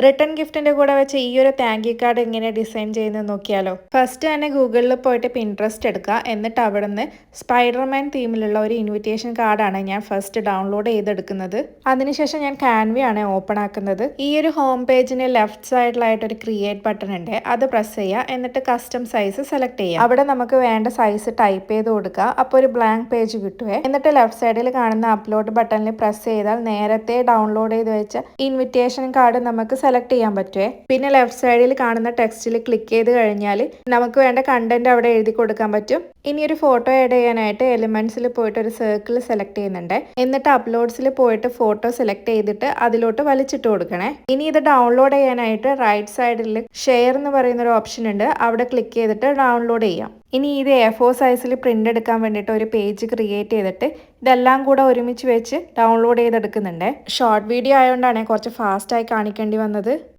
Return ഗിഫ്റ്റിന്റെ കൂടെ വെച്ച് ഈ ഒരു താങ്ക് യു കാർഡ് എങ്ങനെ ഡിസൈൻ ചെയ്യുന്നത് നോക്കിയാലോ. ഫസ്റ്റ് തന്നെ ഗൂഗിളിൽ പോയിട്ട് പിൻട്രസ്റ്റ് എടുക്കുക. എന്നിട്ട് അവിടെ നിന്ന് സ്പൈഡർമാൻ തീമിലുള്ള ഒരു ഇൻവിറ്റേഷൻ കാർഡാണ് ഞാൻ ഫസ്റ്റ് ഡൗൺലോഡ് ചെയ്തെടുക്കുന്നത്. അതിനുശേഷം ഞാൻ കാൻവയാണ് ഓപ്പൺ ആക്കുന്നത്. ഈ ഒരു ഹോം പേജിന് ലെഫ്റ്റ് സൈഡിലായിട്ട് ഒരു ക്രിയേറ്റ് ബട്ടൺ ഉണ്ട്. അത് പ്രസ് ചെയ്യുക. എന്നിട്ട് കസ്റ്റം സൈസ് സെലക്ട് ചെയ്യുക. അവിടെ നമുക്ക് വേണ്ട സൈസ് ടൈപ്പ് ചെയ്ത് കൊടുക്കുക. അപ്പോൾ ഒരു ബ്ലാങ്ക് പേജ് കിട്ടുവേ. എന്നിട്ട് ലെഫ്റ്റ് സൈഡിൽ കാണുന്ന അപ്ലോഡ് ബട്ടണിൽ പ്രസ് ചെയ്താൽ നേരത്തെ ഡൗൺലോഡ് ചെയ്ത് വെച്ച ഇൻവിറ്റേഷൻ കാർഡ് നമുക്ക് സെലക്ട് ചെയ്യാൻ പറ്റുമേ. പിന്നെ ലെഫ്റ്റ് സൈഡിൽ കാണുന്ന ടെക്സ്റ്റിൽ ക്ലിക്ക് ചെയ്ത് കഴിഞ്ഞാൽ നമുക്ക് വേണ്ട കണ്ടന്റ് അവിടെ എഴുതി കൊടുക്കാൻ പറ്റും. ഇനി ഒരു ഫോട്ടോ ആഡ് ചെയ്യാനായിട്ട് എലിമെന്റ്സിൽ പോയിട്ട് ഒരു സർക്കിൾ സെലക്ട് ചെയ്യുന്നുണ്ട്. എന്നിട്ട് അപ്ലോഡ്സിൽ പോയിട്ട് ഫോട്ടോ സെലക്ട് ചെയ്തിട്ട് അതിലോട്ട് വലിച്ചിട്ട് കൊടുക്കണേ. ഇനി ഇത് ഡൗൺലോഡ് ചെയ്യാനായിട്ട് റൈറ്റ് സൈഡിൽ ഷെയർ എന്ന് പറയുന്ന ഒരു ഓപ്ഷൻ ഉണ്ട്. അവിടെ ക്ലിക്ക് ചെയ്തിട്ട് ഡൗൺലോഡ് ചെയ്യാം. ഇനി ഇത് A4 സൈസിൽ പ്രിന്റ് എടുക്കാൻ വേണ്ടിയിട്ട് ഒരു പേജ് ക്രിയേറ്റ് ചെയ്തിട്ട് ഇതെല്ലാം കൂടെ ഒരുമിച്ച് വെച്ച് ഡൗൺലോഡ് ചെയ്തെടുക്കുന്നുണ്ട്. ഷോർട്ട് വീഡിയോ ആയതുകൊണ്ടാണ് കുറച്ച് ഫാസ്റ്റായി കാണിക്കേണ്ടി വന്നത്.